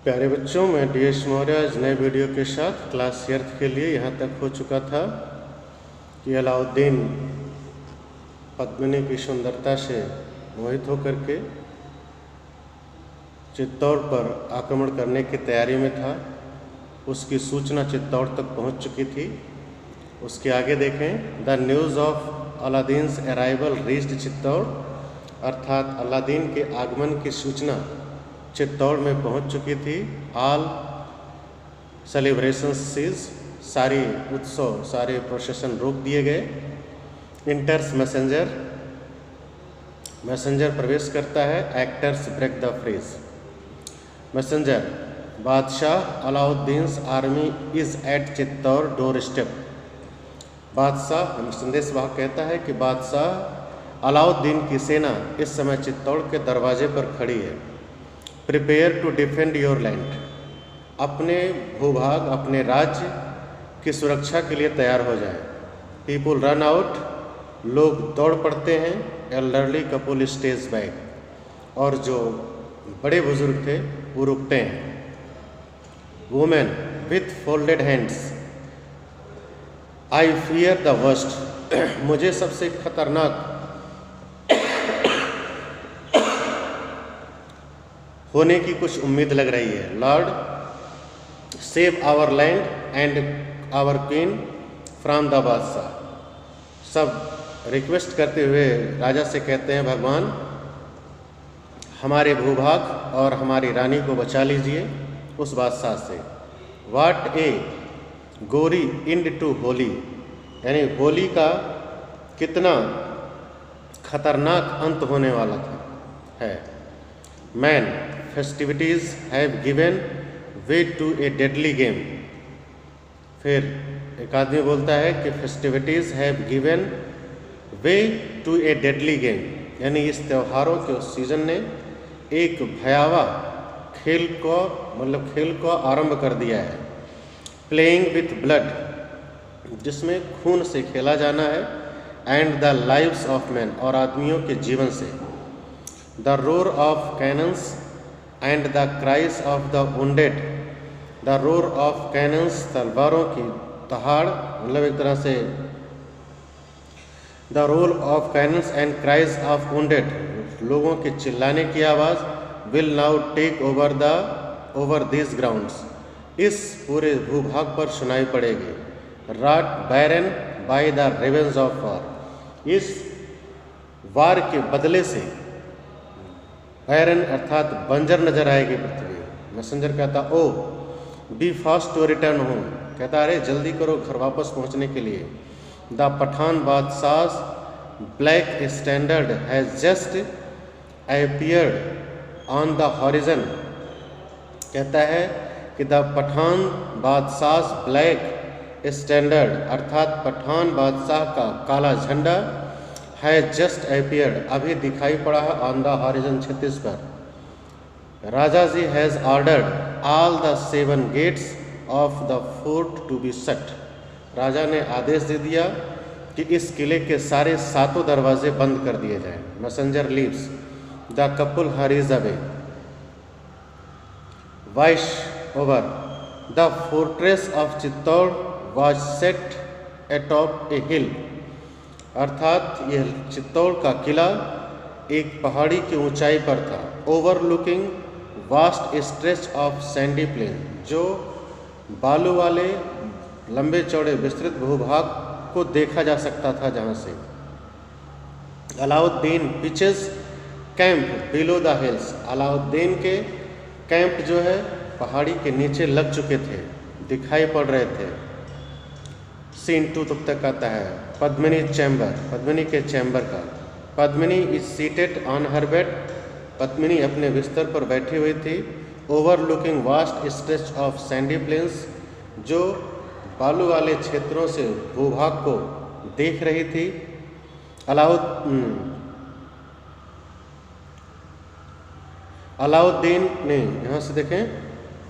प्यारे बच्चों, मैं DS मौर्य आज नए वीडियो के साथ क्लास 8 के लिए यहाँ तक हो चुका था कि अलाउद्दीन पद्मिनी की सुंदरता से मोहित होकर के चित्तौड़ पर आक्रमण करने की तैयारी में था। उसकी सूचना चित्तौड़ तक पहुँच चुकी थी। उसके आगे देखें, the news of Alauddin's arrival reached Chittor, अर्थात अलादीन के आगमन की सूचना चित्तौड़ में पहुंच चुकी थी। ऑल सेलिब्रेशंस सीज, सारी उत्सव सारे प्रोसेशन रोक दिए गए। इंटर्स मैसेंजर, मैसेंजर प्रवेश करता है। Actors break the freeze. Messenger, बादशाह Alauddin's army is at Chittor door step. बादशाह संदेश वाहक कहता है कि बादशाह अलाउद्दीन की सेना इस समय चित्तौड़ के दरवाजे पर खड़ी है। Prepare to defend your land, अपने भूभाग अपने राज्य की सुरक्षा के लिए तैयार हो जाए। पीपुल रन आउट, लोग दौड़ पड़ते हैं। एल्डरली कपुल स्टेज बैक, और जो बड़े बुजुर्ग थे वो रुकते हैं। Women with folded hands, I fear the worst, मुझे सबसे खतरनाक होने की कुछ उम्मीद लग रही है। Lord save our land and our queen from the बादशाह, सब रिक्वेस्ट करते हुए राजा से कहते हैं, भगवान हमारे भूभाग और हमारी रानी को बचा लीजिए उस बादशाह से। वाट ए गोरी इंड टू होली, यानी होली का कितना खतरनाक अंत होने वाला था है। Man festivities have given way to a deadly game, फिर एक आदमी बोलता है कि festivities have given way to a deadly game, यानी इस त्योहारों के उस सीजन ने एक भयावह खेल को आरंभ कर दिया है। प्लेइंग विथ ब्लड, जिसमें खून से खेला जाना है। And the lives of man, और आदमियों के जीवन से। The roar of cannons and the cries of the wounded, the roar of cannons, तलवारों की दहाड़, मतलब एक तरह से the roar of cannons and cries of wounded, लोगों के चिल्लाने की आवाज़। Will now take over this grounds, इस पूरे भूभाग पर सुनाई पड़ेगी। Wrought barren by the ravens of war, इस वार के बदले से बैरन अर्थात बंजर नजर आएगी पृथ्वी। मैसेंजर कहता, oh be fast to return home, कहता अरे जल्दी करो घर वापस पहुंचने के लिए। द पठान बादशाह black standard has just appeared on the horizon, कहता है कि द पठान बादशाह ब्लैक स्टैंडर्ड, अर्थात पठान बादशाह का काला झंडा है जस्ट अपीयर्ड, अभी दिखाई पड़ा है ऑन द हॉरिजन, क्षितिज पर। राजा ji has ordered all the 7 gates of the fort to be shut, राजा ने आदेश दे दिया कि इस किले के सारे 7 दरवाजे बंद कर दिए जाएं। Messenger leaves, the couple hurries away. Voice over, the fortress of Chittor was set atop a hill, अर्थात यह चित्तौड़ का किला एक पहाड़ी की ऊंचाई पर था। Overlooking vast stretch of sandy plain, जो बालू वाले लंबे चौड़े विस्तृत भूभाग को देखा जा सकता था जहां से। Alauddin pitches camp below the hills, Alauddin के कैंप जो है पहाड़ी के नीचे लग चुके थे, दिखाई पड़ रहे थे। सीन 2 तब तक आता है। पद्मिनी चैम्बर, पद्मिनी के चैम्बर का। Padmini is seated on her bed, Padmini अपने बिस्तर पर बैठी हुई थी। Overlooking vast stretch of sandy plains, जो बालू वाले क्षेत्रों से भूभाग को देख रही थी। अलाउद्दीन ने, यहाँ से देखें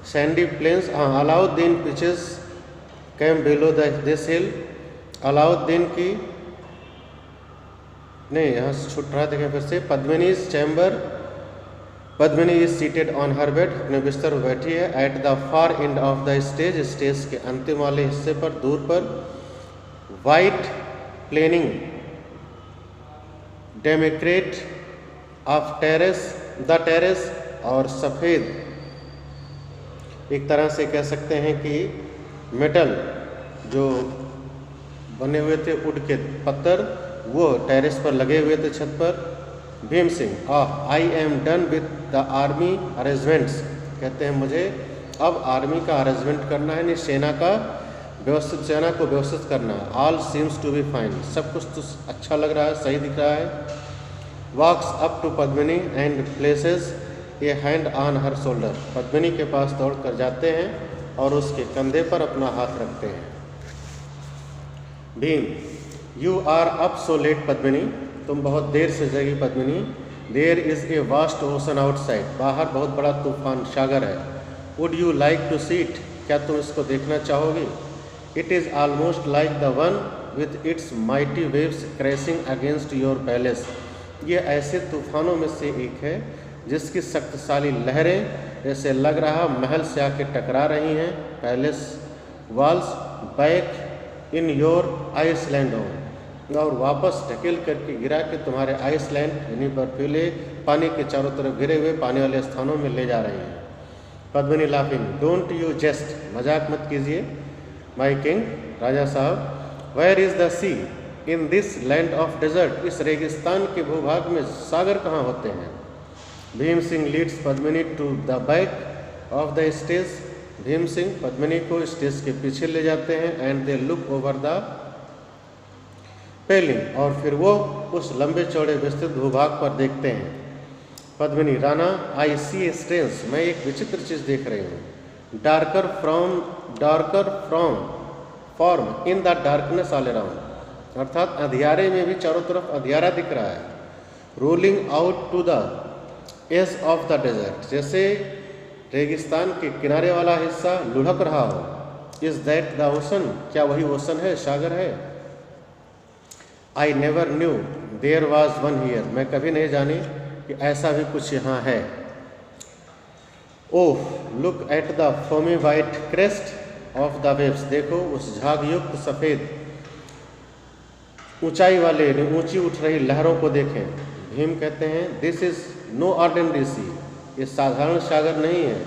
सैंडी प्लेन्स, हाँ, Alauddin pitches camp below this hill, Alauddin की नहीं, यहाँ से छूट रहा, देखें फिर से। Padmini's chamber Padmini is seated on her bed, अपने बिस्तर पर बैठी है। At the far end of the stage, stage के अंतिम वाले हिस्से पर, दूर पर, white planning democrat of terrace, the terrace, और सफ़ेद, एक तरह से कह सकते हैं कि मेटल जो बने हुए थे, वुड के पत्थर, वो टेरेस पर लगे हुए थे छत पर। Bhim Singh, I am done with the army arrangements, कहते हैं मुझे अब आर्मी का अरेंजमेंट करना है, नहीं सेना का व्यवस्थित, सेना को व्यवस्थित करना है। All seems to be fine, सब कुछ तो अच्छा लग रहा है, सही दिख रहा है। Walks up to Padmini and places a hand on her shoulder, Padmini के पास दौड़ कर जाते हैं और उसके कंधे पर अपना हाथ रखते हैं। Bhim, you are up so late Padmini, तुम बहुत देर से जगी Padmini. There is a vast ocean outside, बाहर बहुत बड़ा तूफान सागर है। Would you like to see it, क्या तुम इसको देखना चाहोगी? It is almost like the one with its mighty waves crashing against your palace, ये ऐसे तूफानों में से एक है जिसकी शक्तिशाली लहरें ऐसे लग रहा महल से आके टकरा रही हैं। Palace walls back in your island home, और वापस ढकेल करके गिरा के तुम्हारे आइसलैंड यानी बर्फीले पानी के चारों तरफ गिरे हुए पानी वाले स्थानों में ले जा रही हैं। Padmini laughing, don't you jest, मजाक मत कीजिए। माई किंग, राजा साहब। Where is the sea in this land of desert, इस रेगिस्तान के भूभाग में सागर कहाँ होते हैं? Bhim Singh leads Padmini to the back of the stage, Bhim Singh Padmini को स्टेज के पीछे ले जाते हैं। And they look over the paling, और फिर वो उस लंबे चौड़े विस्तृत भूभाग पर देखते हैं। पद्मिनी, राणा, आई सी ए स्ट्रेंज, मैं एक विचित्र चीज़ देख रही हूँ। Darker from form in the darkness all around, अर्थात अंधियारे में भी चारों तरफ अंधियारा दिख रहा है। Rolling out to the edge of the desert, जैसे रेगिस्तान के किनारे वाला हिस्सा लुढ़क रहा हो। इज दैट द ओशन, क्या वही ओशन है, सागर है? I never knew there was one here, मैं कभी नहीं जानी कि ऐसा भी कुछ यहाँ है। Oh, look at the foamy white crest of the waves, देखो उस झागयुक्त सफ़ेद ऊंचाई वाले ऊंची उठ रही लहरों को देखें। भीम कहते हैं, this is no ordinary sea, ये साधारण सागर नहीं है।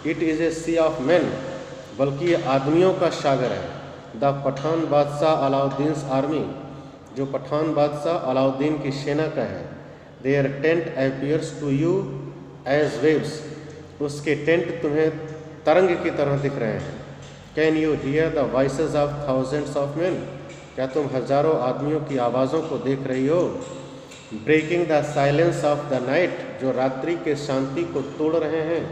It is a sea of man, बल्कि ये आदमियों का सागर है। द पठान बादशाह अलाउद्दीन आर्मी, जो पठान बादशाह अलाउद्दीन की सेना का है। Their tent appears to you as waves, उसके टेंट तुम्हें तरंग की तरह दिख रहे हैं। Can you hear the voices of thousands of man, क्या तुम हजारों आदमियों की आवाज़ों को देख रही हो? Breaking the silence of the night, जो रात्रि के शांति को तोड़ रहे हैं।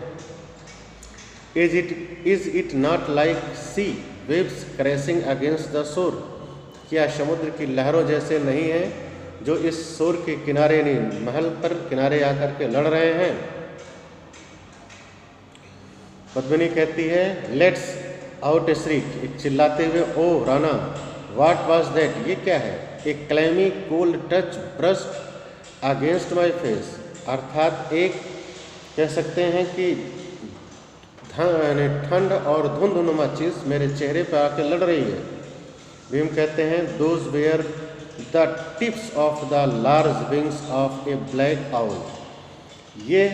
Is it not like sea waves crashing against the shore, क्या समुद्र की लहरों जैसे नहीं है जो इस शोर के किनारे नहीं, महल पर किनारे आकर के लड़ रहे हैं? पद्मिनी कहती है, लेट्स आउट ए श्रीक, एक चिल्लाते हुए, ओ राणा, व्हाट वाज दैट, ये क्या है? एक clammy cold touch burst against my face, अर्थात एक कह सकते हैं कि ठंड और धुंधनुमा चीज़ मेरे चेहरे पर आके लड़ रही है। भीम कहते हैं, those were the tips of the large wings of a black owl, ये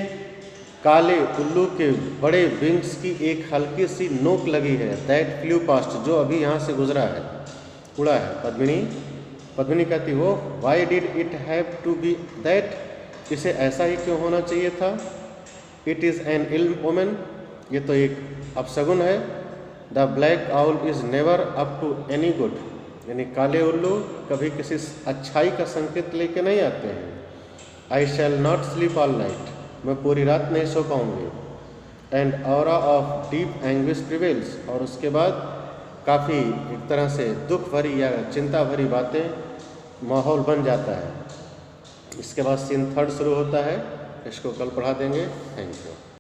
काले उल्लू के बड़े विंग्स की एक हल्की सी नोक लगी है। दैट फ्लू पास्ट, जो अभी यहाँ से गुजरा है, उड़ा है। पद्मिनी कहती, वो why did it have to be that, इसे ऐसा ही क्यों होना चाहिए था? It is an ill omen, ये तो एक अपशगुन है। The black owl is never up to any good, यानी काले उल्लू कभी किसी अच्छाई का संकेत लेके नहीं आते हैं। I shall not sleep all night, मैं पूरी रात नहीं सो पाऊँगी। And aura of deep anguish prevails, और उसके बाद काफ़ी एक तरह से दुख भरी या चिंता भरी बातें माहौल बन जाता है। इसके बाद सीन 3 शुरू होता है, इसको कल पढ़ा देंगे। Thank you.